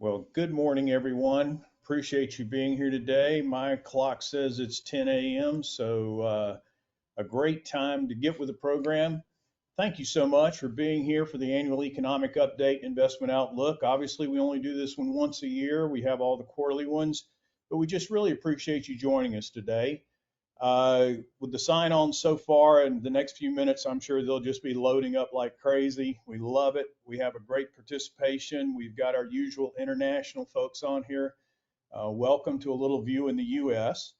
Well, good morning, everyone. Appreciate you being here today. My clock says it's 10 a.m., so a great time to get with the program. Thank you so much for being here for the annual economic update investment outlook. Obviously, we only do this one once a year. We have all the quarterly ones, but we just really appreciate you joining us today. With the sign on so far, in the next few minutes, I'm sure they'll just be loading up like crazy. We love it. We have a great participation. We've got our usual international folks on here. Welcome to a little view in the U.S.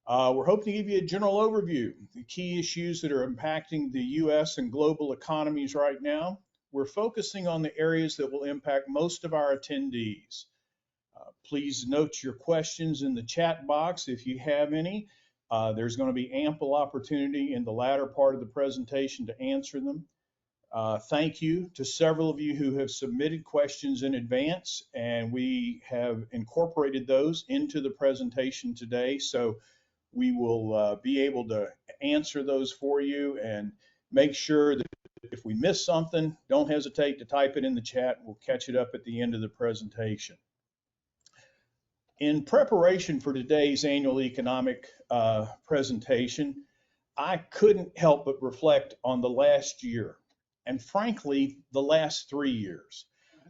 We're hoping to give you a general overview, the key issues that are impacting the U.S. and global economies right now. We're focusing on the areas that will impact most of our attendees. Please note your questions in the chat box if you have any. There's going to be ample opportunity in the latter part of the presentation to answer them. Thank you to several of you who have submitted questions in advance, and we have incorporated those into the presentation today. So we will be able to answer those for you and make sure that if we miss something, don't hesitate to type it in the chat. We'll catch it up at the end of the presentation. In preparation for today's annual economic presentation, I couldn't help but reflect on the last year and frankly, the last 3 years.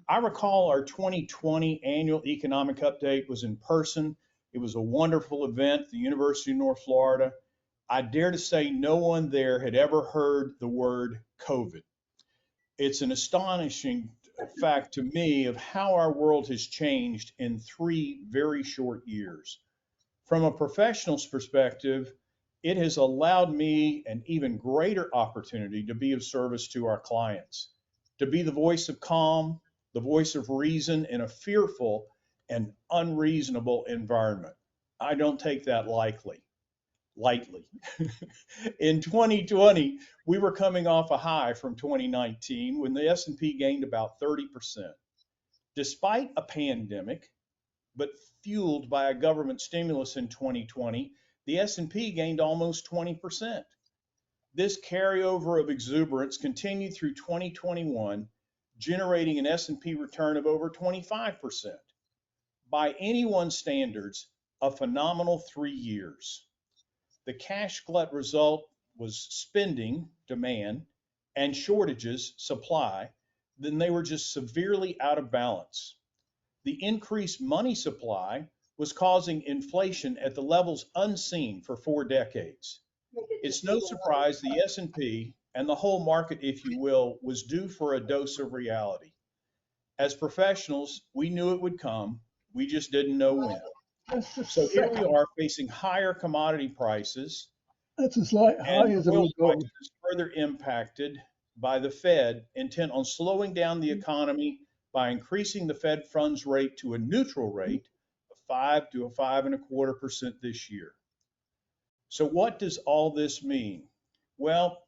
I recall our 2020 annual economic update was in person. It was a wonderful event at the University of North Florida. I dare to say no one there had ever heard the word COVID. It's an astonishing fact to me of how our world has changed in 3 very short years. From a professional's perspective, it has allowed me an even greater opportunity to be of service to our clients, to be the voice of calm, the voice of reason in a fearful and unreasonable environment. I don't take that lightly. In 2020, we were coming off a high from 2019 when the S&P gained about 30%. Despite a pandemic, but fueled by a government stimulus in 2020, the S&P gained almost 20%. This carryover of exuberance continued through 2021, generating an S&P return of over 25%. By anyone's standards, a phenomenal 3 years. The cash glut result was spending, demand, and shortages, supply, then they were just severely out of balance. The increased money supply was causing inflation at the levels unseen for 4 decades. It's no surprise the S&P and the whole market, if you will, was due for a dose of reality. As professionals, we knew it would come, we just didn't know when. So here we are facing higher commodity prices. That's as high as it will go. Prices further impacted by the Fed intent on slowing down the economy by increasing the Fed funds rate to a neutral rate of 5 to 5.25% this year. So what does all this mean? Well,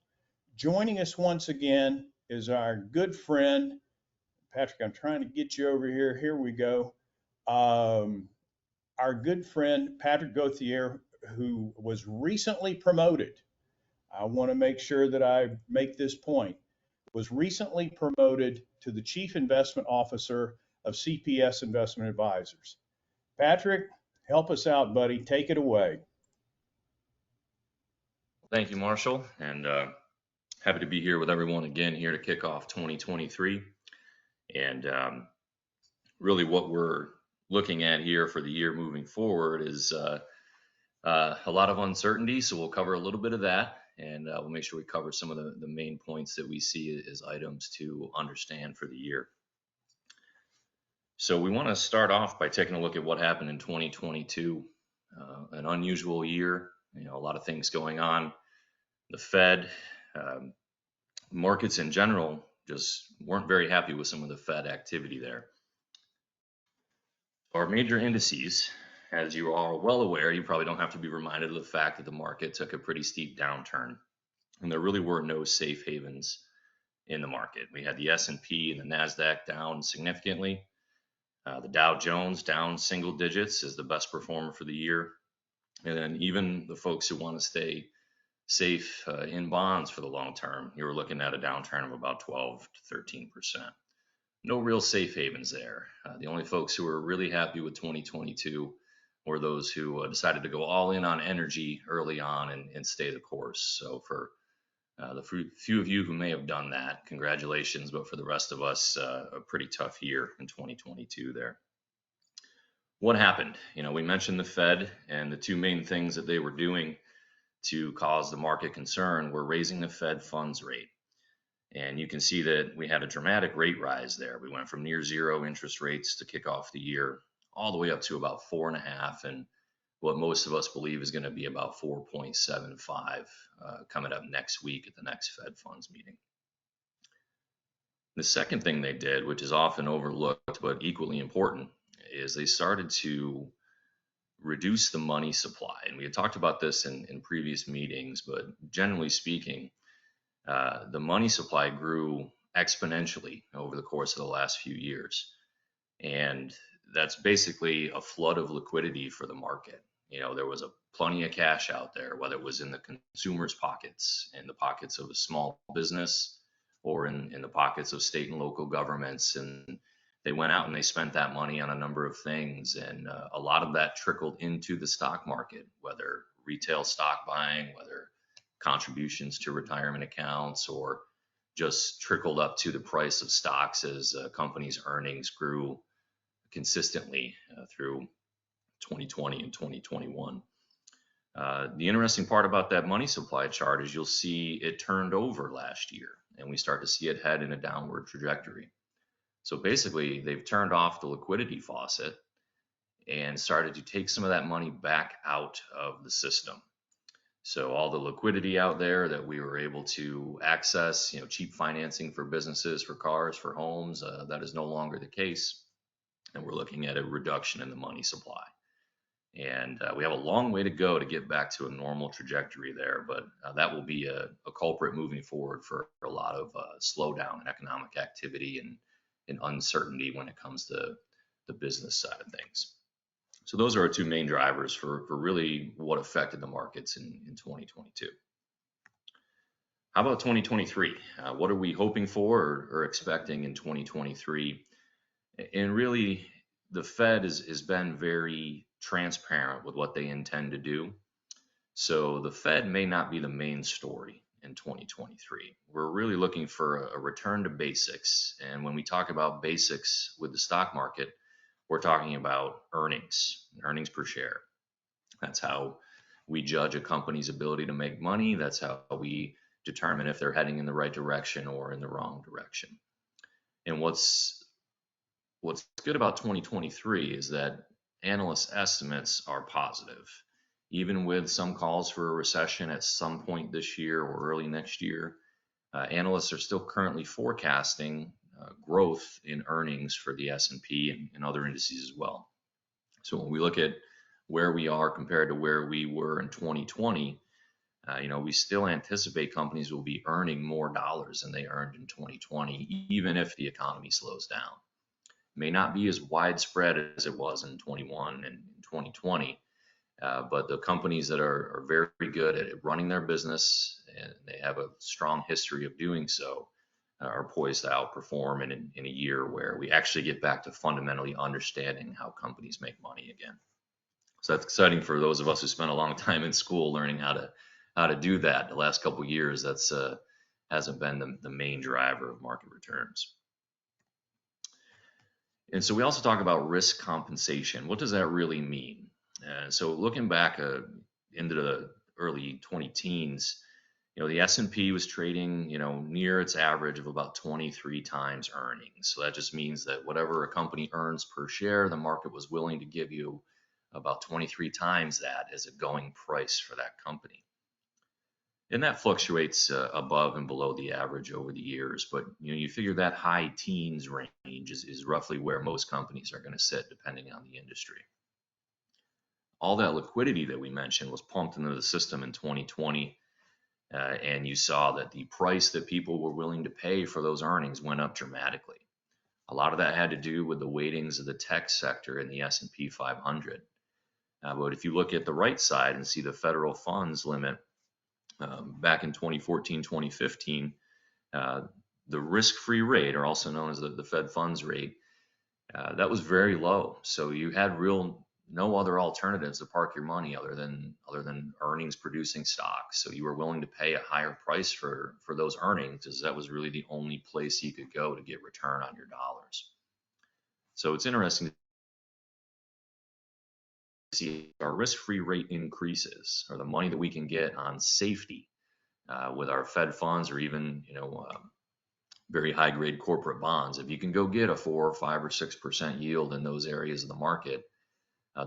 joining us once again is our good friend, Patrick, I'm trying to get you over here. Here we go. Our good friend, Patrick Gauthier, who was recently promoted. I want to make sure that I make this point. Was recently promoted to the Chief Investment Officer of CPS Investment Advisors. Patrick, help us out, buddy. Take it away. Thank you, Marshall, and happy to be here with everyone again here to kick off 2023. And really what we're looking at here for the year moving forward is a lot of uncertainty, so we'll cover a little bit of that, and we'll make sure we cover some of the main points that we see as items to understand for the year. So we want to start off by taking a look at what happened in 2022, an unusual year, a lot of things going on. The Fed, markets in general just weren't very happy with some of the Fed activity there. Our major indices, as you are well aware, you probably don't have to be reminded of the fact that the market took a pretty steep downturn, and there really were no safe havens in the market. We had the S&P and the NASDAQ down significantly. The Dow Jones down single digits is the best performer for the year. And then even the folks who want to stay safe in bonds for the long term, you were looking at a downturn of about 12 to 13%. no real safe havens there. The only folks who were really happy with 2022 were those who decided to go all in on energy early on and stay the course. So for the few of you who may have done that, congratulations. But for the rest of us, a pretty tough year in 2022 there. What happened? We mentioned the Fed, and the two main things that they were doing to cause the market concern were raising the Fed funds rate. And you can see that we had a dramatic rate rise there. We went from near zero interest rates to kick off the year all the way up to about 4.5, and what most of us believe is going to be about 4.75 coming up next week at the next Fed funds meeting. The second thing they did, which is often overlooked but equally important, is they started to reduce the money supply. And we had talked about this in previous meetings, but generally speaking, the money supply grew exponentially over the course of the last few years. And that's basically a flood of liquidity for the market. There was plenty of cash out there, whether it was in the consumer's pockets, in the pockets of a small business, or in the pockets of state and local governments. And they went out and they spent that money on a number of things. And a lot of that trickled into the stock market, whether retail stock buying, whether contributions to retirement accounts, or just trickled up to the price of stocks as companies' earnings grew consistently through 2020 and 2021. The interesting part about that money supply chart is you'll see it turned over last year, and we start to see it head in a downward trajectory. So basically, they've turned off the liquidity faucet and started to take some of that money back out of the system. So all the liquidity out there that we were able to access, cheap financing for businesses, for cars, for homes, that is no longer the case. And we're looking at a reduction in the money supply. And we have a long way to go to get back to a normal trajectory there, but that will be a culprit moving forward for a lot of slowdown in economic activity and uncertainty when it comes to the business side of things. So those are our two main drivers for really what affected the markets in 2022. How about 2023? What are we hoping for or expecting in 2023? And really, the Fed has been very transparent with what they intend to do. So the Fed may not be the main story in 2023. We're really looking for a return to basics. And when we talk about basics with the stock market, we're talking about earnings per share. That's how we judge a company's ability to make money. That's how we determine if they're heading in the right direction or in the wrong direction. And what's good about 2023 is that analyst estimates are positive. Even with some calls for a recession at some point this year or early next year, analysts are still currently forecasting growth in earnings for the S&P and other indices as well. So when we look at where we are compared to where we were in 2020, we still anticipate companies will be earning more dollars than they earned in 2020, even if the economy slows down. It may not be as widespread as it was in 21 and 2020, but the companies that are very good at running their business, and they have a strong history of doing so, are poised to outperform in a year where we actually get back to fundamentally understanding how companies make money again. So that's exciting for those of us who spent a long time in school learning how to do that. The last couple of years, that's hasn't been the main driver of market returns. And so we also talk about risk compensation. What does that really mean? So looking back into the early 2010s, the S&P was trading, near its average of about 23 times earnings. So that just means that whatever a company earns per share, the market was willing to give you about 23 times that as a going price for that company. And that fluctuates above and below the average over the years. But you figure that high teens range is roughly where most companies are going to sit depending on the industry. All that liquidity that we mentioned was pumped into the system in 2020. And you saw that the price that people were willing to pay for those earnings went up dramatically. A lot of that had to do with the weightings of the tech sector in the S&P 500. But if you look at the right side and see the federal funds limit back in 2014, 2015, the risk-free rate, or also known as the Fed funds rate, that was very low. So you had no other alternatives to park your money other than earnings producing stocks. So you were willing to pay a higher price for those earnings, because that was really the only place you could go to get return on your dollars. So it's interesting to see our risk-free rate increases, or the money that we can get on safety with our Fed funds, or even very high grade corporate bonds. If you can go get a 4 or 5 or 6% yield in those areas of the market,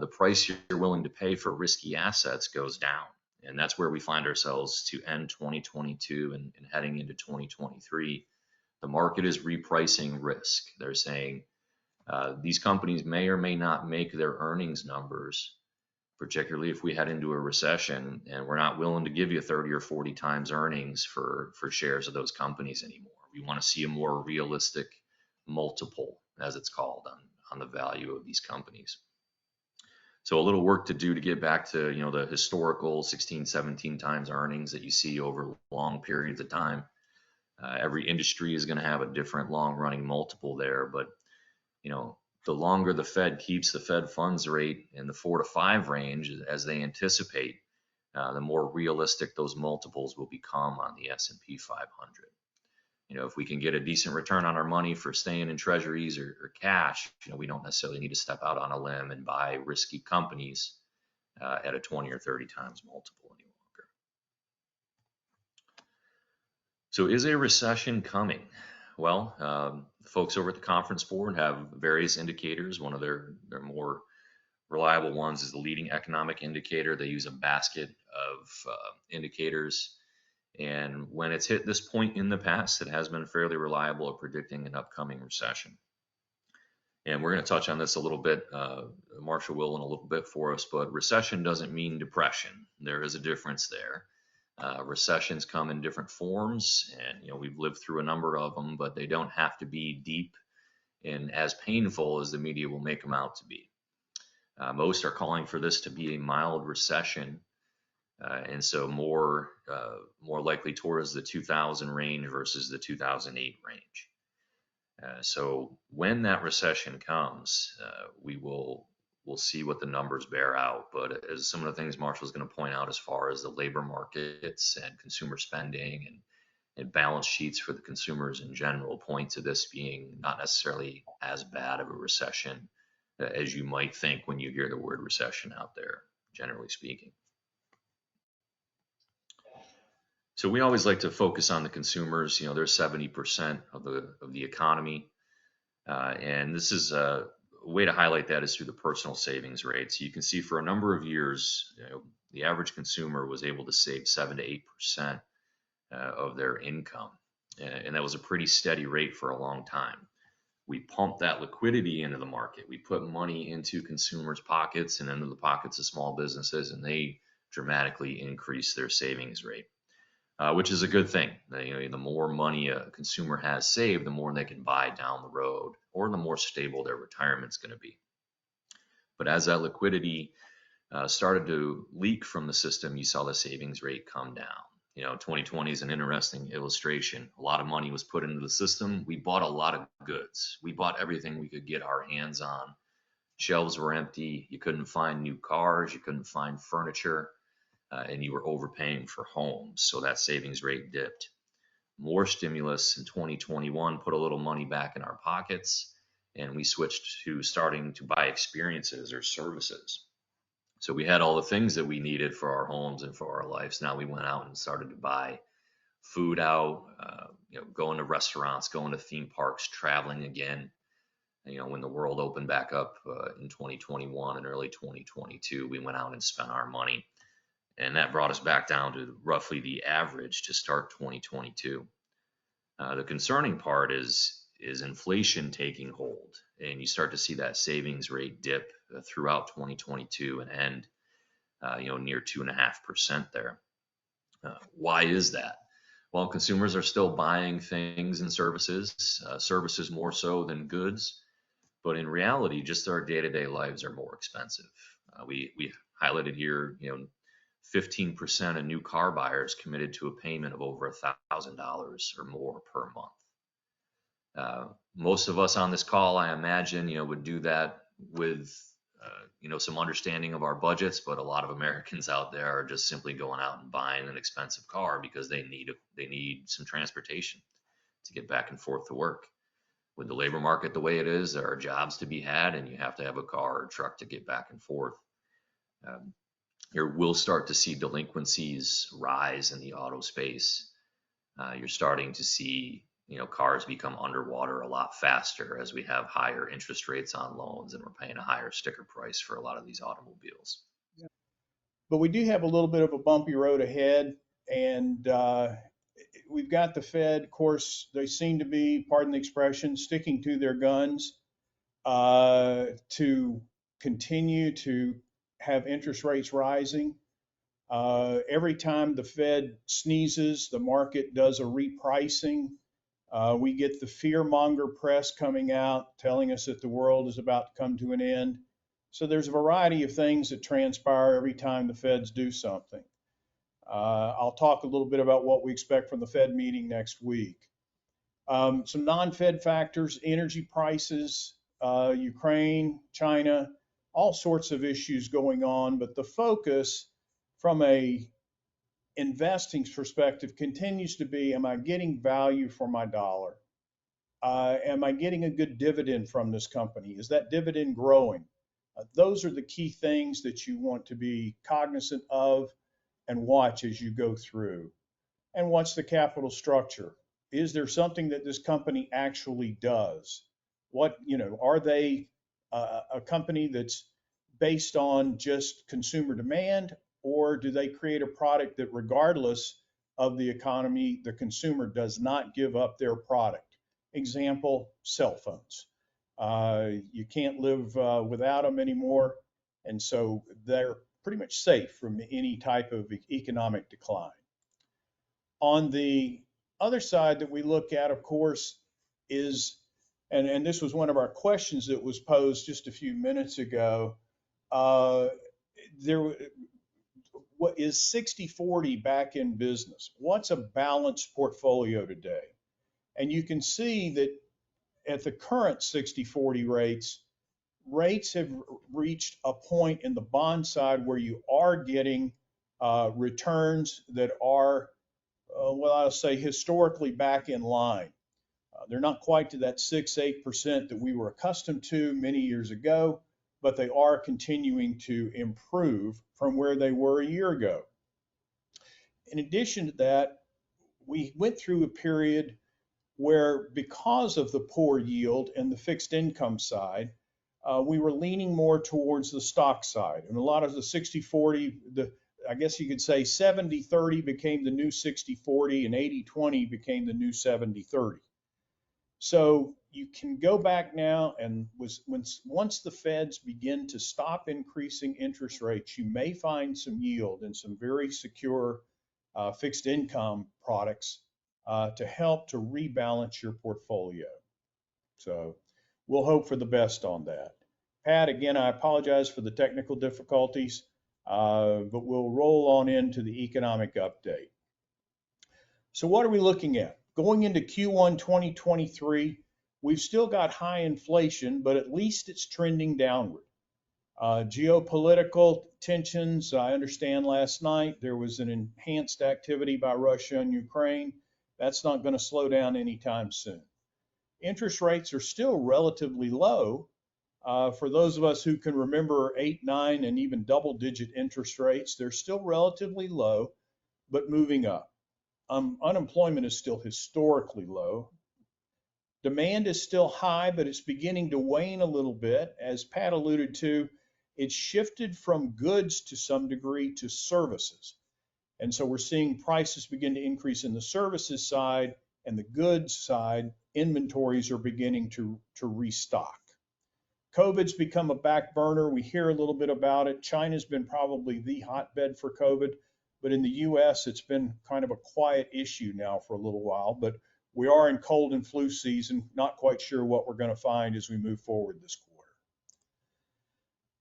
the price you're willing to pay for risky assets goes down. And that's where we find ourselves to end 2022 and heading into 2023. The market is repricing risk. They're saying these companies may or may not make their earnings numbers, particularly if we head into a recession, and we're not willing to give you 30 or 40 times earnings for shares of those companies anymore. We want to see a more realistic multiple, as it's called, on the value of these companies. So a little work to do to get back to the historical 16, 17 times earnings that you see over long periods of time. Every industry is going to have a different long running multiple there, but the longer the Fed keeps the Fed funds rate in the 4 to 5 range, as they anticipate, the more realistic those multiples will become on the S&P 500. If we can get a decent return on our money for staying in treasuries or cash, we don't necessarily need to step out on a limb and buy risky companies at a 20 or 30 times multiple any longer. So is a recession coming? Well, folks over at the Conference Board have various indicators. One of their more reliable ones is the leading economic indicator. They use a basket of indicators. And when it's hit this point in the past, it has been fairly reliable at predicting an upcoming recession. And we're going to touch on this a little bit. Marshall will in a little bit for us, but recession doesn't mean depression. There is a difference there. Recessions come in different forms, and we've lived through a number of them, but they don't have to be deep and as painful as the media will make them out to be. Most are calling for this to be a mild recession, and so more likely towards the 2000 range versus the 2008 range. So when that recession comes, we'll see what the numbers bear out. But as some of the things Marshall's going to point out as far as the labor markets and consumer spending and balance sheets for the consumers in general point to this being not necessarily as bad of a recession as you might think when you hear the word recession out there, generally speaking. So we always like to focus on the consumers. They're 70% of the economy, and this is a way to highlight that is through the personal savings rate. So you can see for a number of years, the average consumer was able to save 7 to 8% of their income, and that was a pretty steady rate for a long time. We pumped that liquidity into the market. We put money into consumers' pockets and into the pockets of small businesses, and they dramatically increased their savings rate. Which is a good thing. The more money a consumer has saved, the more they can buy down the road, or the more stable their retirement's going to be. But as that liquidity started to leak from the system, you saw the savings rate come down. 2020 is an interesting illustration. A lot of money was put into the system. We bought a lot of goods. We bought everything we could get our hands on. Shelves were empty. You couldn't find new cars. You couldn't find furniture. And you were overpaying for homes, so that savings rate dipped. More stimulus in 2021 put a little money back in our pockets, and we switched to starting to buy experiences or services. So we had all the things that we needed for our homes and for our lives. Now we went out and started to buy food out, going to restaurants, going to theme parks, traveling again. When the world opened back up in 2021 and early 2022, we went out and spent our money. And that brought us back down to roughly the average to start 2022. The concerning part is inflation taking hold, and you start to see that savings rate dip throughout 2022 and end, near 2.5% there. Why is that? Well, consumers are still buying things and services, services more so than goods, but in reality, just our day-to-day lives are more expensive. We highlighted here, 15% of new car buyers committed to a payment of over $1,000 or more per month. Most of us on this call, I imagine, would do that with, some understanding of our budgets, but a lot of Americans out there are just simply going out and buying an expensive car because they need some transportation to get back and forth to work. With the labor market the way it is, there are jobs to be had, and you have to have a car or truck to get back and forth. Here we'll start to see delinquencies rise in the auto space. You're starting to see cars become underwater a lot faster as we have higher interest rates on loans and we're paying a higher sticker price for a lot of these automobiles. But we do have a little bit of a bumpy road ahead, and we've got the Fed. Of course, they seem to be, pardon the expression, sticking to their guns to continue to have interest rates rising. Every time the Fed sneezes, the market does a repricing. We get the fear monger press coming out telling us that the world is about to come to an end. So there's a variety of things that transpire every time the Feds do something. I'll talk a little bit about what we expect from the Fed meeting next week. Some non-Fed factors, energy prices, Ukraine, China, all sorts of issues going on, but the focus from a investing perspective continues to be, am I getting value for my dollar? Am I getting a good dividend from this company? Is that dividend growing? Those are the key things that you want to be cognizant of and watch as you go through. And what's the capital structure? Is there something that this company actually does? Are they a company that's based on just consumer demand, or do they create a product that regardless of the economy, the consumer does not give up their product? Example, cell phones. You can't live without them anymore, and so they're pretty much safe from any type of economic decline. On the other side that we look at, of course, is, and this was one of our questions that was posed just a few minutes ago, what is 60/40 back in business? What's a balanced portfolio today? And you can see that at the current 60/40 rates have reached a point in the bond side where you are getting returns that are, I'll say historically back in line. They're not quite to that 6-8% that we were accustomed to many years ago, but they are continuing to improve from where they were a year ago. In addition to that, we went through a period where, because of the poor yield and the fixed income side, we were leaning more towards the stock side. And a lot of the 60/40, I guess you could say 70/30 became the new 60/40 and 80/20 became the new 70/30. So you can go back now, and once the Feds begin to stop increasing interest rates, you may find some yield in some very secure fixed income products to help to rebalance your portfolio. So we'll hope for the best on that. Pat, again, I apologize for the technical difficulties, but we'll roll on into the economic update. So what are we looking at? Going into Q1 2023, we've still got high inflation, but at least it's trending downward. Geopolitical tensions, I understand last night there was an enhanced activity by Russia and Ukraine. That's not going to slow down anytime soon. Interest rates are still relatively low. For those of us who can remember 8, 9, and even double-digit interest rates, they're still relatively low, but moving up. Unemployment is still historically low. Demand is still high, but it's beginning to wane a little bit. As Pat alluded to, it's shifted from goods to some degree to services. And so we're seeing prices begin to increase in the services side, and the goods side, inventories are beginning to restock. COVID's become a back burner. We hear a little bit about it. China's been probably the hotbed for COVID, but in the US, it's been kind of a quiet issue now for a little while. But we are in cold and flu season, not quite sure what we're going to find as we move forward this quarter.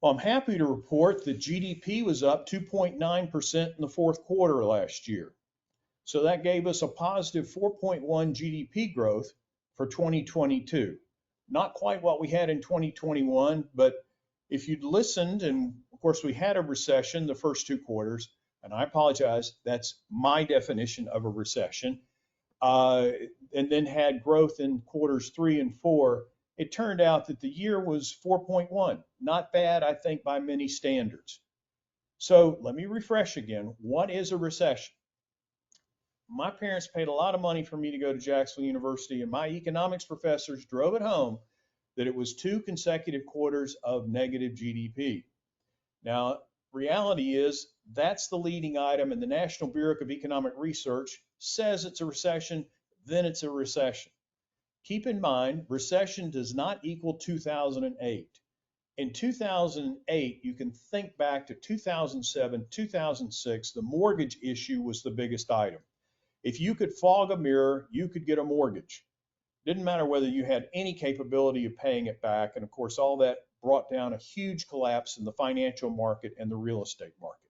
Well, I'm happy to report that GDP was up 2.9% in the fourth quarter last year. So that gave us a positive 4.1 GDP growth, for 2022. Not quite what we had in 2021, but if you'd listened, and of course we had a recession the first 2 quarters, and I apologize, that's my definition of a recession, uh, and then had growth in quarters 3 and 4, it turned out that the year was 4.1. Not bad, I think, by many standards. So let me refresh again. What is a recession? My parents paid a lot of money for me to go to Jacksonville University, and my economics professors drove it home that it was 2 consecutive quarters of negative GDP. Now, reality is that's the leading item, and the National Bureau of Economic Research says it's a recession, then it's a recession. Keep in mind, recession does not equal 2008. In 2008, you can think back to 2007, 2006, the mortgage issue was the biggest item. If you could fog a mirror, you could get a mortgage. Didn't matter whether you had any capability of paying it back. And of course, all that brought down a huge collapse in the financial market and the real estate market.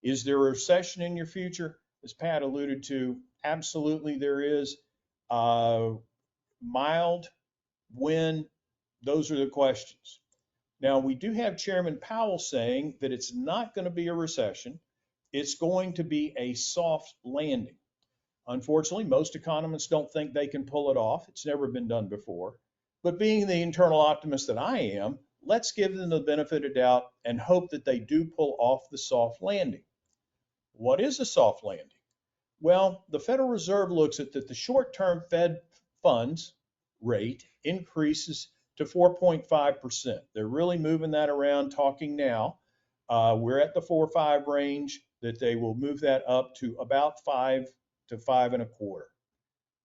Is there a recession in your future? As Pat alluded to, absolutely there is. Mild, when, those are the questions. Now, we do have Chairman Powell saying that it's not going to be a recession. It's going to be a soft landing. Unfortunately, most economists don't think they can pull it off. It's never been done before. But being the internal optimist that I am, let's give them the benefit of doubt and hope that they do pull off the soft landing. What is a soft landing? Well, the Federal Reserve looks at that the short-term Fed funds rate increases to 4.5%. They're really moving that around, talking now. We're at the 4 or 5 range, that they will move that up to about 5 to 5.25.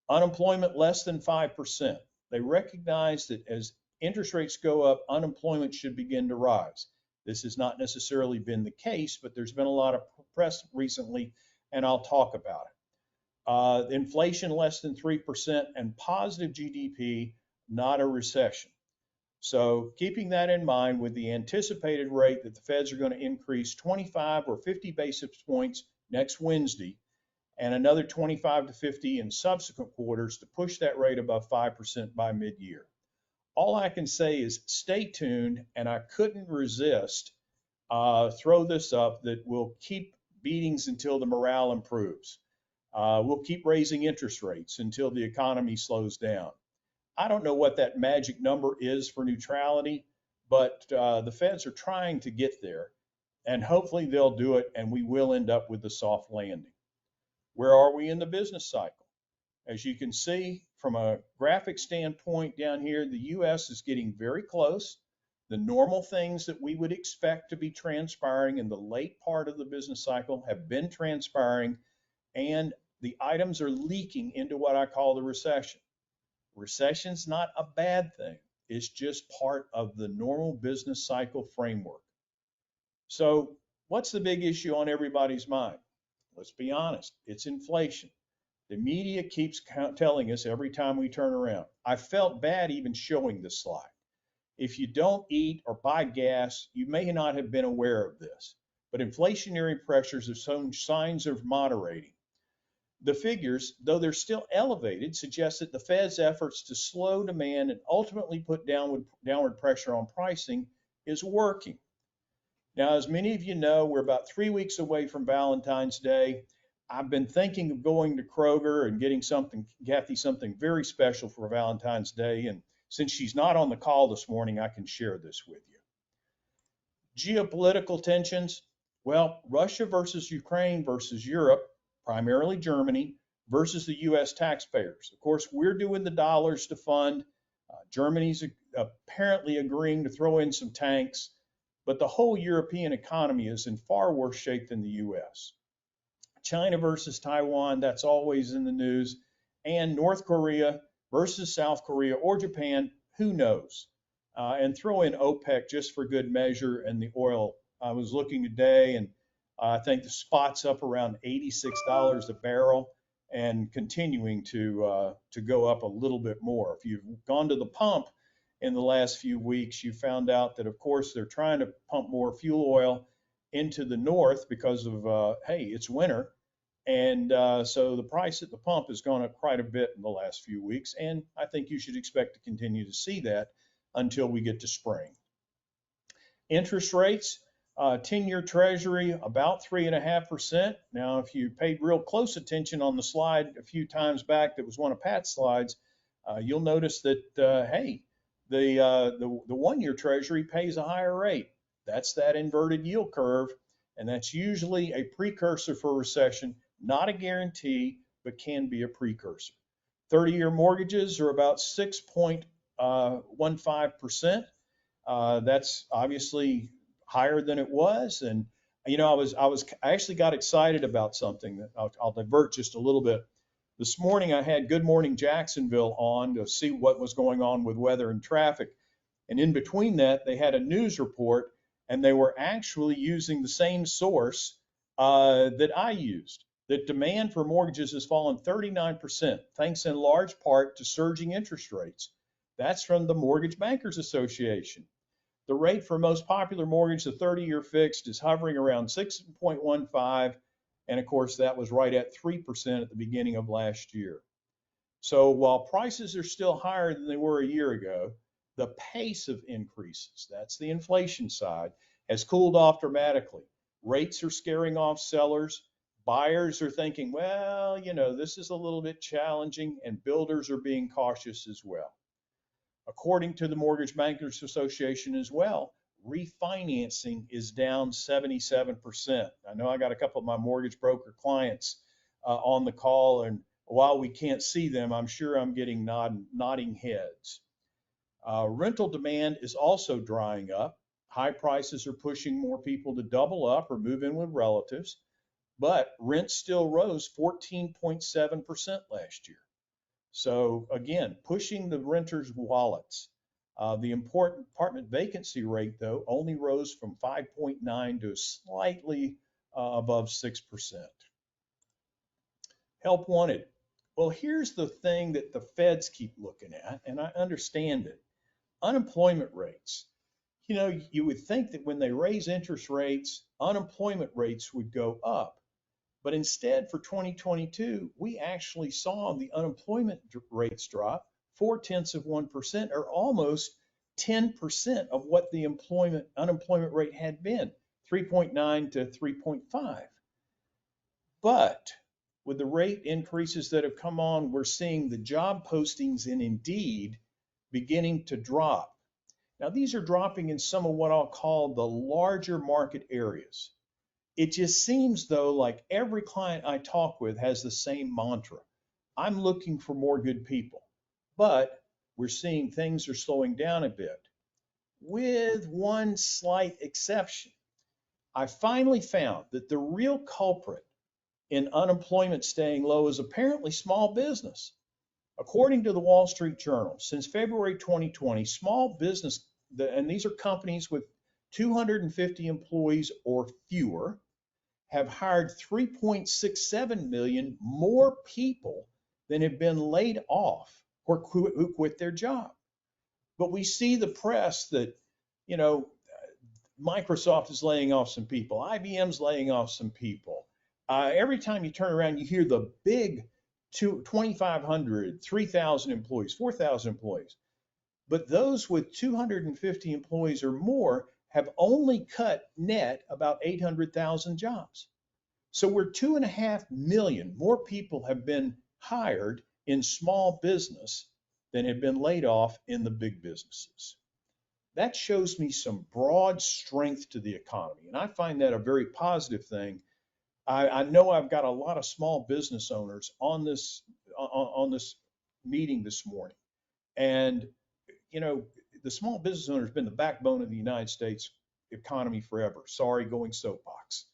Unemployment less than 5%. They recognize that as interest rates go up, unemployment should begin to rise. This has not necessarily been the case, but there's been a lot of press recently, and I'll talk about it. Inflation less than 3% and positive GDP, not a recession. So keeping that in mind, with the anticipated rate that the Feds are going to increase 25 or 50 basis points next Wednesday, and another 25 to 50 in subsequent quarters to push that rate above 5% by mid-year. All I can say is stay tuned, and I couldn't resist throw this up that we'll keep beatings until the morale improves. We'll keep raising interest rates until the economy slows down. I don't know what that magic number is for neutrality, but the Feds are trying to get there, and hopefully they'll do it, and we will end up with the soft landing. Where are we in the business cycle? As you can see from a graphic standpoint down here, the US is getting very close. The normal things that we would expect to be transpiring in the late part of the business cycle have been transpiring, and the items are leaking into what I call the recession. Recession's not a bad thing. It's just part of the normal business cycle framework. So what's the big issue on everybody's mind? Let's be honest, it's inflation. The media keeps telling us every time we turn around. I felt bad even showing this slide. If you don't eat or buy gas, you may not have been aware of this, but inflationary pressures have shown signs of moderating. The figures, though they're still elevated, suggest that the Fed's efforts to slow demand and ultimately put downward pressure on pricing is working. Now, as many of you know, we're about 3 weeks away from Valentine's Day. I've been thinking of going to Kroger and getting Gauthier something very special for Valentine's Day. And since she's not on the call this morning, I can share this with you. Geopolitical tensions. Well, Russia versus Ukraine versus Europe, primarily Germany, versus the US taxpayers. Of course, we're doing the dollars to fund. Germany's apparently agreeing to throw in some tanks, but the whole European economy is in far worse shape than the US. China versus Taiwan, that's always in the news, and North Korea versus South Korea or Japan, who knows? And throw in OPEC just for good measure, and the oil. I was looking today, and I think the spot's up around $86 a barrel and continuing to go up a little bit more. If you've gone to the pump in the last few weeks, you found out that, of course, they're trying to pump more fuel oil into the north because of, hey, it's winter. And so the price at the pump has gone up quite a bit in the last few weeks. And I think you should expect to continue to see that until we get to spring. Interest rates, 10-year Treasury about 3.5%. Now, if you paid real close attention on the slide a few times back, that was one of Pat's slides, you'll notice that, hey, the 1-year Treasury pays a higher rate. That's that inverted yield curve, and that's usually a precursor for recession, not a guarantee, but can be a precursor. 30-year mortgages are about 6.15%. That's obviously higher than it was. And I actually got excited about something that I'll divert just a little bit. This morning I had Good Morning Jacksonville on to see what was going on with weather and traffic. And in between that, they had a news report, and they were actually using the same source that I used. That demand for mortgages has fallen 39%, thanks in large part to surging interest rates. That's from the Mortgage Bankers Association. The rate for most popular mortgage, the 30-year fixed, is hovering around 6.15, and of course that was right at 3% at the beginning of last year. So while prices are still higher than they were a year ago, the pace of increases, that's the inflation side, has cooled off dramatically. Rates are scaring off sellers. Buyers are thinking, well, this is a little bit challenging, and builders are being cautious as well. According to the Mortgage Bankers Association as well, refinancing is down 77%. I know I got a couple of my mortgage broker clients on the call, and while we can't see them, I'm sure I'm getting nodding heads. Rental demand is also drying up. High prices are pushing more people to double up or move in with relatives, but rents still rose 14.7% last year. So again, pushing the renters' wallets. The important apartment vacancy rate, though, only rose from 5.9 to slightly above 6%. Help wanted. Well, here's the thing that the feds keep looking at, and I understand it. Unemployment rates. You would think that when they raise interest rates, unemployment rates would go up. But instead, for 2022, we actually saw the unemployment rates drop 0.4%, or almost 10% of what the unemployment rate had been, 3.9 to 3.5. But with the rate increases that have come on, we're seeing the job postings in Indeed beginning to drop. Now, these are dropping in some of what I'll call the larger market areas. It just seems, though, like every client I talk with has the same mantra. I'm looking for more good people. But we're seeing things are slowing down a bit, with one slight exception. I finally found that the real culprit in unemployment staying low is apparently small business. According to the Wall Street Journal, since February 2020, small business, and these are companies with 250 employees or fewer, have hired 3.67 million more people than have been laid off or who quit their job. But we see the press that, Microsoft is laying off some people, IBM's laying off some people. Every time you turn around, you hear the big 2,500, 3,000 employees, 4,000 employees. But those with 250 employees or more have only cut net about 800,000 jobs. So we're 2.5 million more people have been hired in small business than have been laid off in the big businesses. That shows me some broad strength to the economy, and I find that a very positive thing. I know I've got a lot of small business owners on this meeting this morning, and the small business owner has been the backbone of the United States economy forever. Sorry, going soapbox.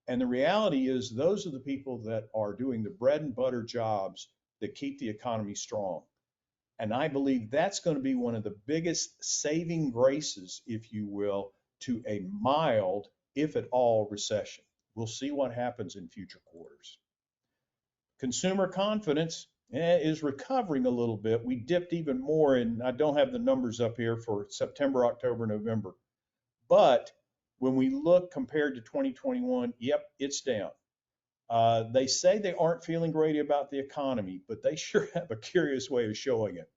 And the reality is those are the people that are doing the bread and butter jobs that keep the economy strong. And I believe that's going to be one of the biggest saving graces, if you will, to a mild, if at all, recession. We'll see what happens in future quarters. Consumer confidence is recovering a little bit. We dipped even more, and I don't have the numbers up here for September, October, November. But when we look compared to 2021, yep, it's down. They say they aren't feeling great about the economy, but they sure have a curious way of showing it.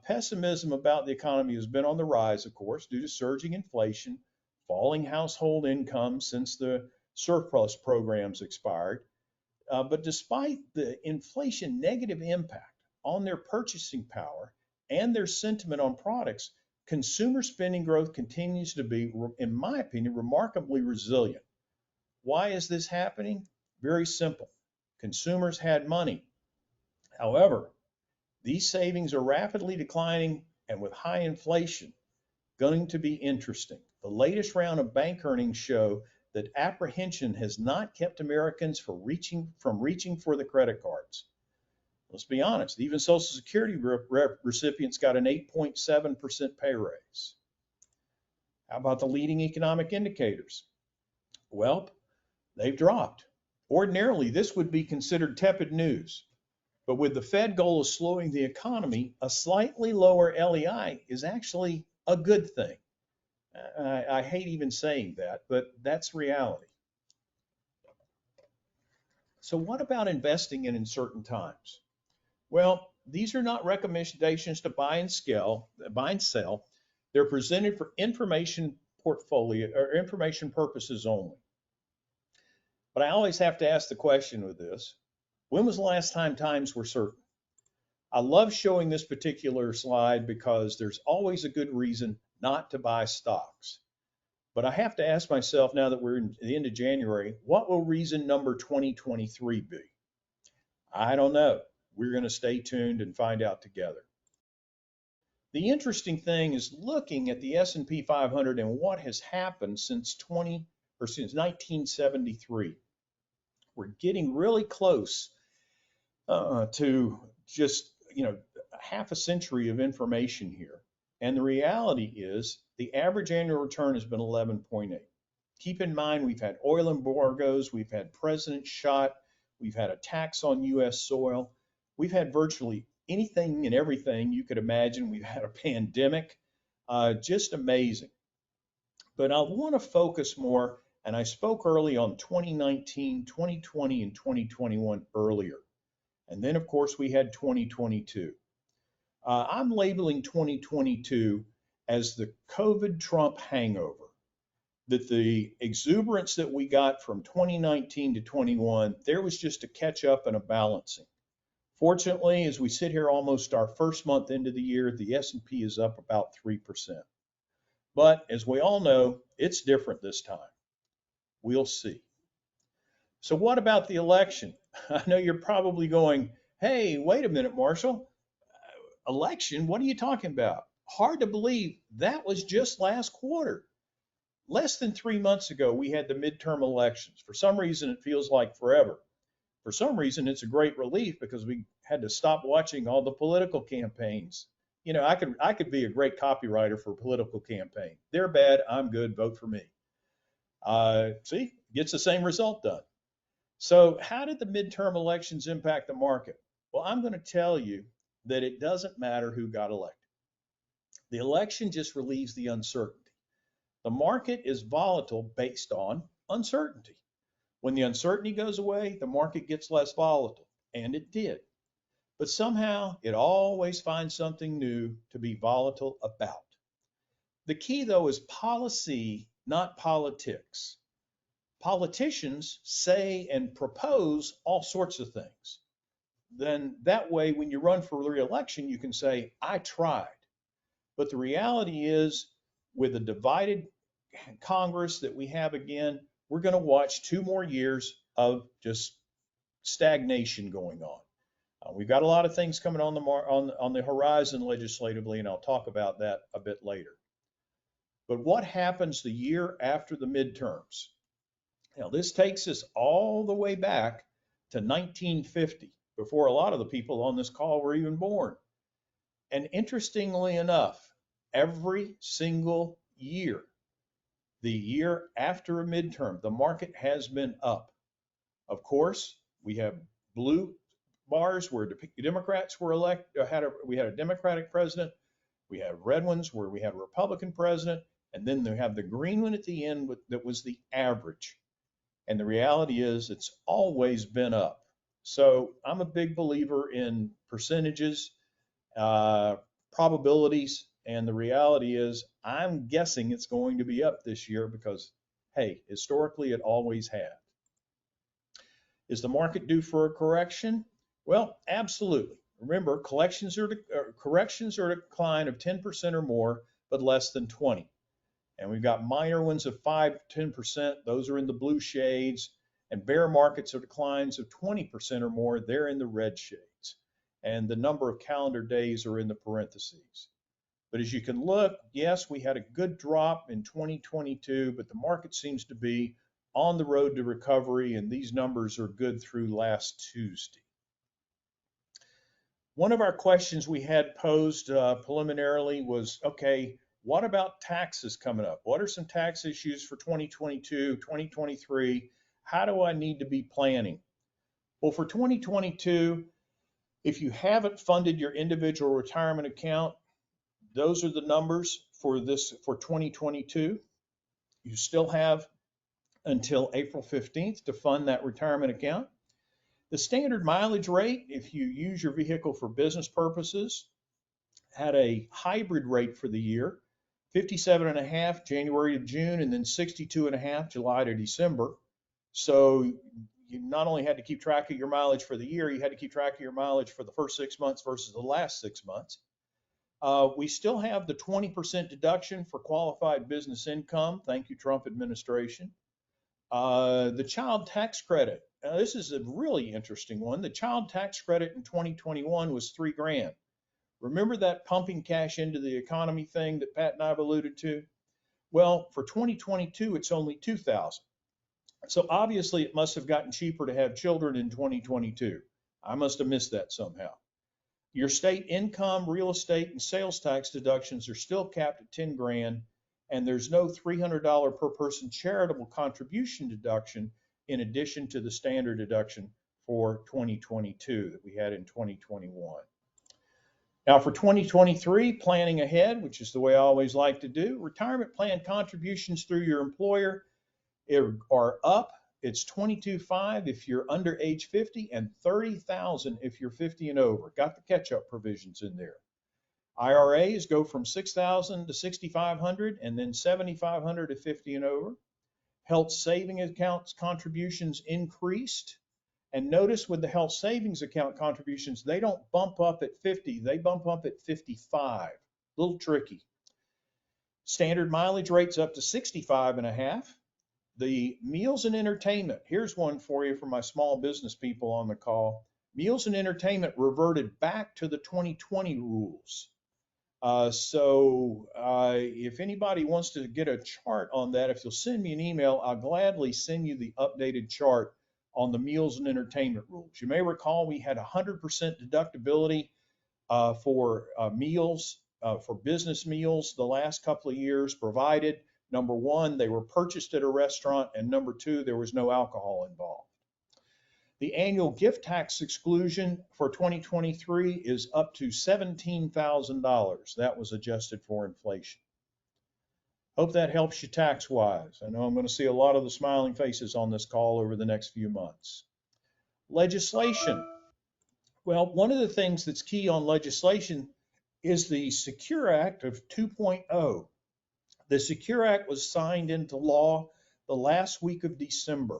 Pessimism about the economy has been on the rise, of course, due to surging inflation, falling household incomes since the surplus programs expired. But despite the inflation negative impact on their purchasing power and their sentiment on products, consumer spending growth continues to be, in my opinion, remarkably resilient. Why is this happening? Very simple. Consumers had money. However, these savings are rapidly declining, and with high inflation, going to be interesting. The latest round of bank earnings show that apprehension has not kept Americans from reaching for the credit cards. Let's be honest, even Social Security recipients got an 8.7% pay raise. How about the leading economic indicators? Well, they've dropped. Ordinarily, this would be considered tepid news. But with the Fed goal of slowing the economy, a slightly lower LEI is actually a good thing. I hate even saying that, but that's reality. So what about investing in uncertain times? Well, these are not recommendations to buy and sell. They're presented for information portfolio or information purposes only. But I always have to ask the question with this: when was the last time times were certain? I love showing this particular slide because there's always a good reason not to buy stocks. But I have to ask myself, now that we're in the end of January, what will reason number 2023 be? I don't know. We're going to stay tuned and find out together. The interesting thing is looking at the S&P 500 and what has happened since 1973. We're getting really close to just half a century of information here. And the reality is the average annual return has been 11.8. Keep in mind, we've had oil embargoes, we've had presidents shot, we've had attacks on U.S. soil, we've had virtually anything and everything you could imagine. We've had a pandemic, just amazing. But I want to focus more, and I spoke early on 2019, 2020, and 2021 earlier. And then, of course, we had 2022. I'm labeling 2022 as the COVID Trump hangover, that the exuberance that we got from 2019 to 21, there was just a catch up and a balancing. Fortunately, as we sit here almost our first month into the year, the S&P is up about 3%. But as we all know, it's different this time. We'll see. So what about the election? I know you're probably going, hey, wait a minute, Marshall. Election? What are you talking about? Hard to believe that was just last quarter. Less than 3 months ago, we had the midterm elections. For some reason, it feels like forever. For some reason, it's a great relief because we had to stop watching all the political campaigns. I could be a great copywriter for a political campaign. They're bad. I'm good. Vote for me. See, gets the same result done. So how did the midterm elections impact the market? Well, I'm going to tell you that it doesn't matter who got elected. The election just relieves the uncertainty. The market is volatile based on uncertainty. When the uncertainty goes away, the market gets less volatile, and it did. But somehow it always finds something new to be volatile about. The key, though, is policy, not politics. Politicians say and propose all sorts of things. Then that way, when you run for re-election, you can say, I tried. But the reality is, with a divided Congress that we have again, we're going to watch 2 more years of just stagnation going on. We've got a lot of things coming on the horizon legislatively, and I'll talk about that a bit later. But what happens the year after the midterms? Now, this takes us all the way back to 1950, before a lot of the people on this call were even born. And interestingly enough, every single year, the year after a midterm, the market has been up. Of course, we have blue bars where Democrats were elected, we had a Democratic president. We have red ones where we had a Republican president. And then they have the green one at the end that was the average. And the reality is it's always been up. So I'm a big believer in percentages, uh, probabilities, and the reality is I'm guessing it's going to be up this year because, hey, historically it always has. Is the market due for a correction? Well, absolutely. Remember, corrections are a decline of 10% or more, but less than 20. And we've got minor ones of 5 to 10%. Those are in the blue shades. And bear markets are declines of 20% or more. They're in the red shades. And the number of calendar days are in the parentheses. But as you can look, yes, we had a good drop in 2022, but the market seems to be on the road to recovery, and these numbers are good through last Tuesday. One of our questions we had posed preliminarily was, okay, what about taxes coming up? What are some tax issues for 2022, 2023? How do I need to be planning? Well, for 2022, if you haven't funded your individual retirement account, those are the numbers for 2022. You still have until April 15th to fund that retirement account. The standard mileage rate, if you use your vehicle for business purposes, had a hybrid rate for the year, 57.5 January to June, and then 62.5 July to December. So you not only had to keep track of your mileage for the year, you had to keep track of your mileage for the first 6 months versus the last 6 months. We still have the 20% deduction for qualified business income. Thank you, Trump administration. The child tax credit. Now, this is a really interesting one. The child tax credit in 2021 was $3,000. Remember that pumping cash into the economy thing that Pat and I have alluded to? Well, for 2022, it's only $2,000. So obviously it must have gotten cheaper to have children in 2022. I must have missed that somehow. Your state income, real estate, and sales tax deductions are still capped at $10,000, and there's no $300 per person charitable contribution deduction in addition to the standard deduction for 2022 that we had in 2021. Now for 2023, planning ahead, which is the way I always like to do, retirement plan contributions through your employer are up. It's $22,500 if you're under age 50 and $30,000 if you're 50 and over. Got the catch-up provisions in there. IRAs go from $6,000 to $6,500 and then $7,500 to 50 and over. Health saving accounts contributions increased. And notice with the health savings account contributions, they don't bump up at 50, they bump up at 55. A little tricky. Standard mileage rates up to 65.5. The meals and entertainment, here's one for you for my small business people on the call. Meals and entertainment reverted back to the 2020 rules. If anybody wants to get a chart on that, if you'll send me an email, I'll gladly send you the updated chart on the meals and entertainment rules. You may recall we had 100% deductibility for meals, for business meals the last couple of years, provided number one, they were purchased at a restaurant, and number two, there was no alcohol involved. The annual gift tax exclusion for 2023 is up to $17,000. That was adjusted for inflation. Hope that helps you tax-wise. I know I'm going to see a lot of the smiling faces on this call over the next few months. Legislation. Well, one of the things that's key on legislation is the Secure Act of 2.0. The Secure Act was signed into law the last week of December.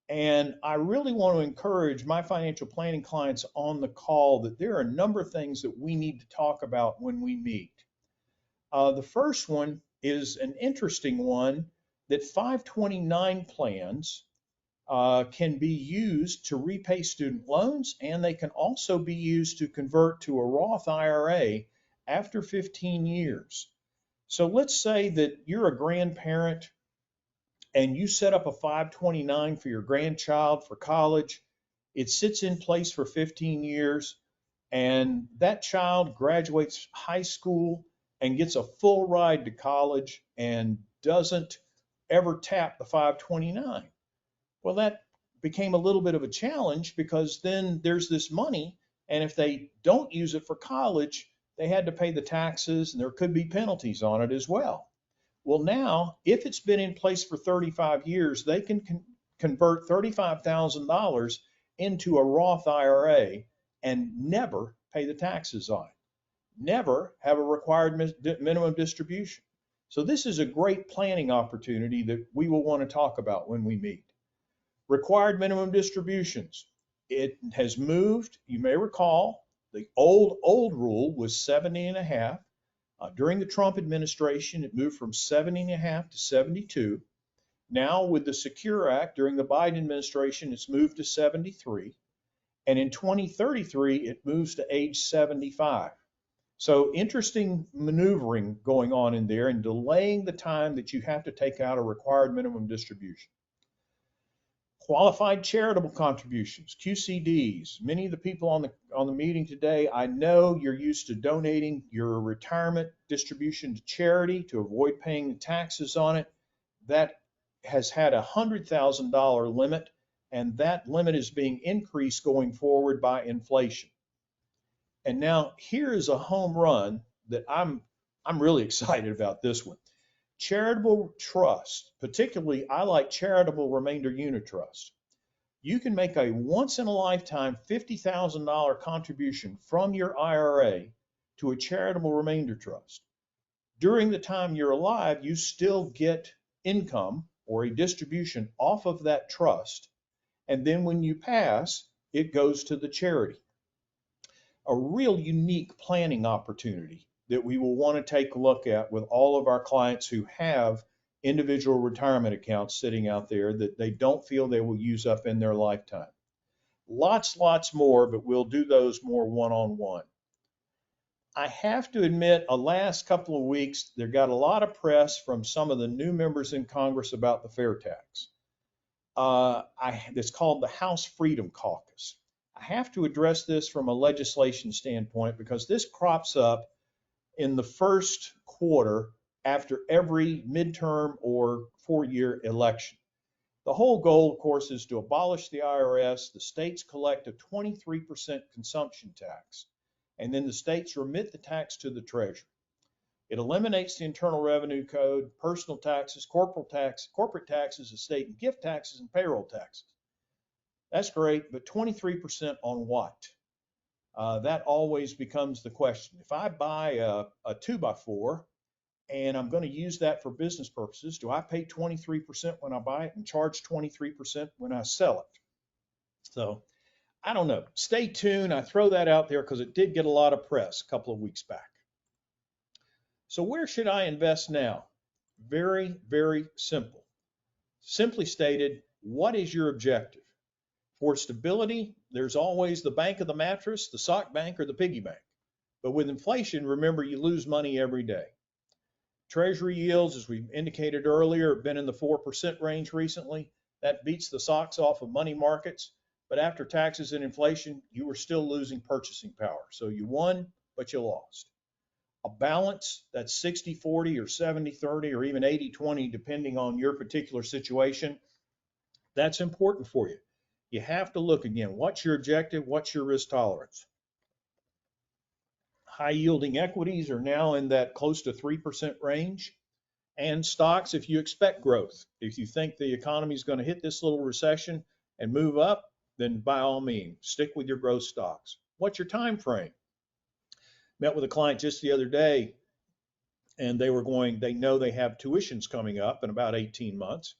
And I really want to encourage my financial planning clients on the call that there are a number of things that we need to talk about when we meet. The first one is an interesting one, that 529 plans can be used to repay student loans, and they can also be used to convert to a Roth IRA after 15 years. So let's say that you're a grandparent and you set up a 529 for your grandchild for college. It sits in place for 15 years, and that child graduates high school and gets a full ride to college and doesn't ever tap the 529. Well, that became a little bit of a challenge because then there's this money, and if they don't use it for college, they had to pay the taxes, and there could be penalties on it as well. Well, now, if it's been in place for 35 years, they can convert $35,000 into a Roth IRA and never pay the taxes on it, never have a required minimum distribution. So this is a great planning opportunity that we will want to talk about when we meet. Required minimum distributions. It has moved, you may recall, the old rule was 70 and a half. During the Trump administration, it moved from 70 and a half to 72. Now with the Secure Act during the Biden administration, it's moved to 73. And in 2033, it moves to age 75. So interesting maneuvering going on in there and delaying the time that you have to take out a required minimum distribution. Qualified charitable contributions, QCDs. Many of the people on the meeting today, I know you're used to donating your retirement distribution to charity to avoid paying the taxes on it. That has had a $100,000 limit, and that limit is being increased going forward by inflation. And now here is a home run that I'm really excited about this one. Charitable trust, particularly I like charitable remainder unit trust. You can make a once in a lifetime $50,000 contribution from your IRA to a charitable remainder trust. During the time you're alive, you still get income or a distribution off of that trust. And then when you pass, it goes to the charity. A real unique planning opportunity that we will want to take a look at with all of our clients who have individual retirement accounts sitting out there that they don't feel they will use up in their lifetime. Lots more, but we'll do those more one-on-one. I have to admit, a last couple of weeks, there got a lot of press from some of the new members in Congress about the fair tax. It's called the House Freedom Caucus. I have to address this from a legislation standpoint because this crops up in the first quarter after every midterm or four-year election. The whole goal, of course, is to abolish the IRS. The states collect a 23% consumption tax, and then the states remit the tax to the Treasury. It eliminates the Internal Revenue Code, personal taxes, corporate taxes, estate and gift taxes, and payroll taxes. That's great, but 23% on what? That always becomes the question. If I buy a 2x4 and I'm going to use that for business purposes, do I pay 23% when I buy it and charge 23% when I sell it? So I don't know. Stay tuned. I throw that out there because it did get a lot of press a couple of weeks back. So where should I invest now? Very, very simple. Simply stated, what is your objective? For stability, there's always the bank of the mattress, the sock bank, or the piggy bank. But with inflation, remember, you lose money every day. Treasury yields, as we indicated earlier, have been in the 4% range recently. That beats the socks off of money markets. But after taxes and inflation, you are still losing purchasing power. So you won, but you lost. A balance that's 60-40 or 70-30 or even 80-20, depending on your particular situation, that's important for you. You have to look again, what's your objective? What's your risk tolerance? High yielding equities are now in that close to 3% range. And stocks, if you expect growth, if you think the economy is going to hit this little recession and move up, then by all means, stick with your growth stocks. What's your time frame? Met with a client just the other day, and they know they have tuitions coming up in about 18 months,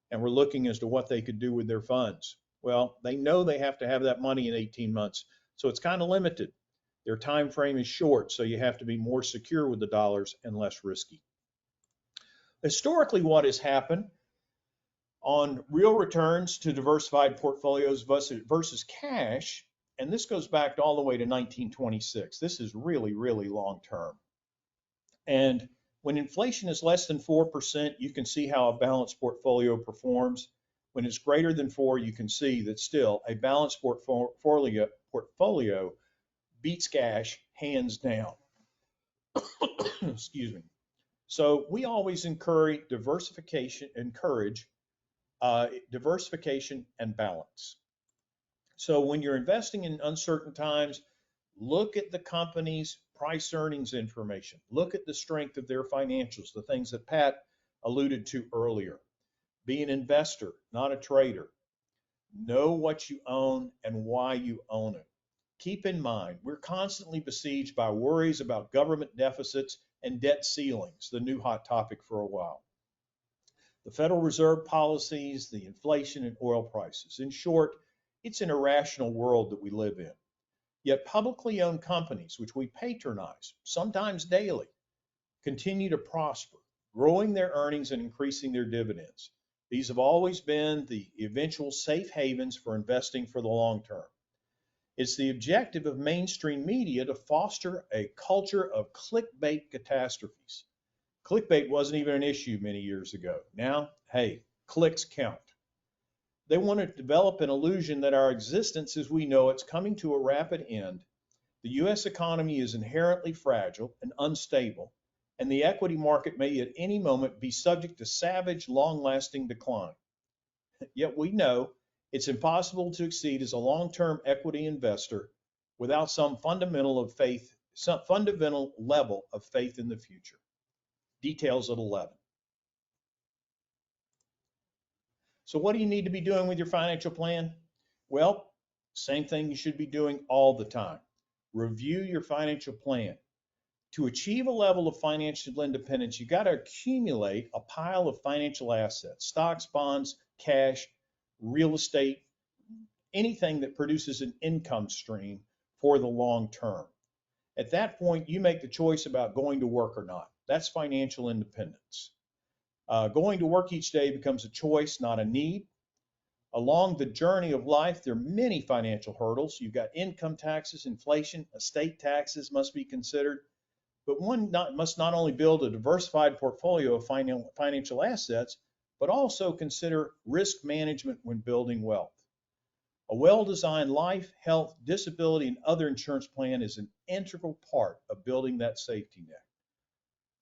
and we're looking as to what they could do with their funds. Well, they know they have to have that money in 18 months, so it's kind of limited. Their time frame is short, so you have to be more secure with the dollars and less risky. Historically, what has happened on real returns to diversified portfolios versus cash, and this goes back all the way to 1926. This is really, really long term. And when inflation is less than 4%, you can see how a balanced portfolio performs. When it's greater than 4, you can see that still a balanced portfolio beats cash hands down. Excuse me. So we always encourage diversification and balance. So when you're investing in uncertain times, look at the company's price earnings information. Look at the strength of their financials, the things that Pat alluded to earlier. Be an investor, not a trader. Know what you own and why you own it. Keep in mind, we're constantly besieged by worries about government deficits and debt ceilings, the new hot topic for a while. The Federal Reserve policies, the inflation and oil prices. In short, it's an irrational world that we live in. Yet publicly owned companies, which we patronize, sometimes daily, continue to prosper, growing their earnings and increasing their dividends. These have always been the eventual safe havens for investing for the long term. It's the objective of mainstream media to foster a culture of clickbait catastrophes. Clickbait wasn't even an issue many years ago. Now, hey, clicks count. They want to develop an illusion that our existence as we know it's coming to a rapid end. The U.S. economy is inherently fragile and unstable, and the equity market may at any moment be subject to savage, long-lasting decline. Yet we know it's impossible to succeed as a long-term equity investor without some fundamental level of faith in the future. Details at 11. So what do you need to be doing with your financial plan? Well, same thing you should be doing all the time. Review your financial plan. To achieve a level of financial independence, you got to accumulate a pile of financial assets, stocks, bonds, cash, real estate, anything that produces an income stream for the long term. At that point, you make the choice about going to work or not. That's financial independence. Going to work each day becomes a choice, not a need. Along the journey of life, there are many financial hurdles. You've got income taxes, inflation, estate taxes must be considered. But one must not only build a diversified portfolio of financial assets, but also consider risk management when building wealth. A well-designed life, health, disability, and other insurance plan is an integral part of building that safety net.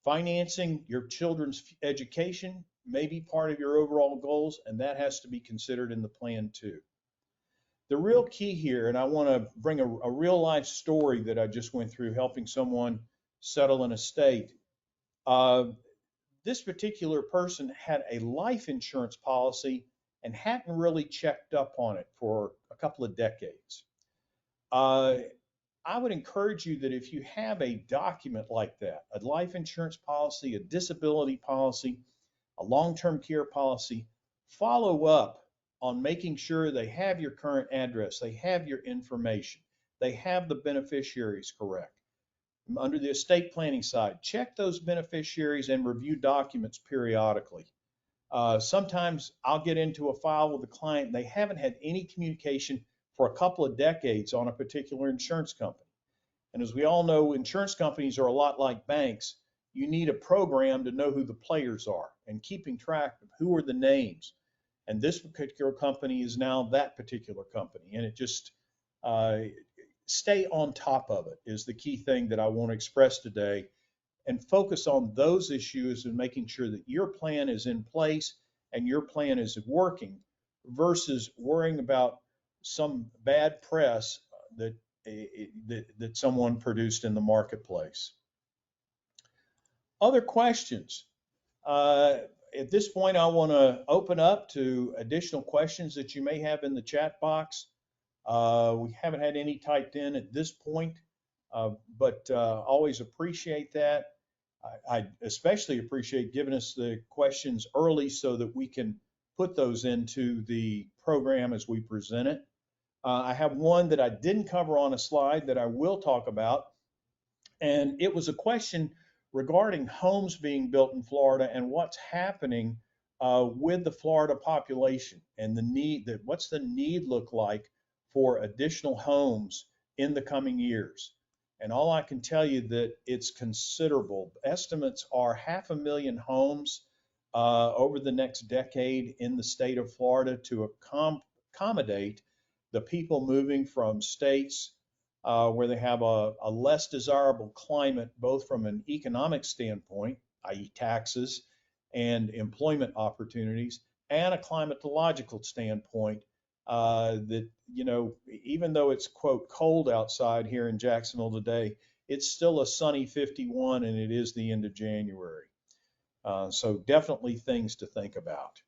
Financing your children's education may be part of your overall goals, and that has to be considered in the plan too. The real key here, and I want to bring a real life story that I just went through helping someone settle an estate. This particular person had a life insurance policy and hadn't really checked up on it for a couple of decades. I would encourage you that if you have a document like that, a life insurance policy, a disability policy, a long-term care policy, follow up on making sure they have your current address, they have your information, they have the beneficiaries correct. Under the estate planning side, check those beneficiaries and review documents periodically. Sometimes I'll get into a file with a client and they haven't had any communication for a couple of decades on a particular insurance company. And as we all know, insurance companies are a lot like banks. You need a program to know who the players are and keeping track of who are the names. And this particular company is now that particular company. And it just, stay on top of it is the key thing that I want to express today, and focus on those issues and making sure that your plan is in place and your plan is working versus worrying about some bad press that someone produced in the marketplace. Other questions? At this point, I want to open up to additional questions that you may have in the chat box. We haven't had any typed in at this point, but always appreciate that. I especially appreciate giving us the questions early so that we can put those into the program as we present it. I have one that I didn't cover on a slide that I will talk about, and it was a question regarding homes being built in Florida and what's happening with the Florida population and the need, what's the need look like for additional homes in the coming years. And all I can tell you that it's considerable. Estimates are 500,000 homes over the next decade in the state of Florida to accommodate the people moving from states where they have a less desirable climate, both from an economic standpoint, i.e. taxes and employment opportunities, and a climatological standpoint that, you know, even though it's, quote, cold outside here in Jacksonville today, it's still a sunny 51 and it is the end of January. So definitely things to think about.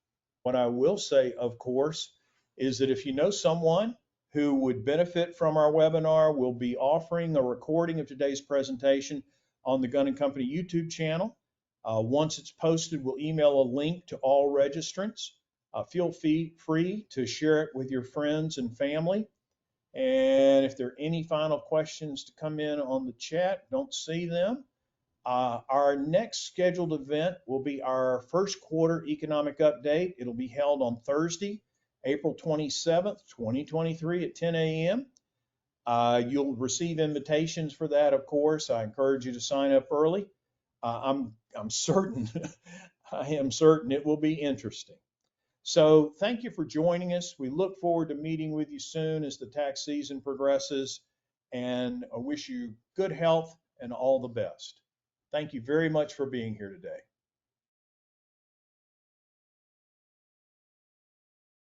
What I will say, of course, is that if you know someone who would benefit from our webinar, we'll be offering a recording of today's presentation on the Gunn and Company YouTube channel. Once it's posted, we'll email a link to all registrants. Feel free to share it with your friends and family. And if there are any final questions to come in on the chat, don't see them. Our next scheduled event will be our first quarter economic update. It'll be held on Thursday, April 27th, 2023 at 10 a.m. You'll receive invitations for that, of course. I encourage you to sign up early. I'm certain, I am certain it will be interesting. So thank you for joining us. We look forward to meeting with you soon as the tax season progresses, and I wish you good health and all the best. Thank you very much for being here today.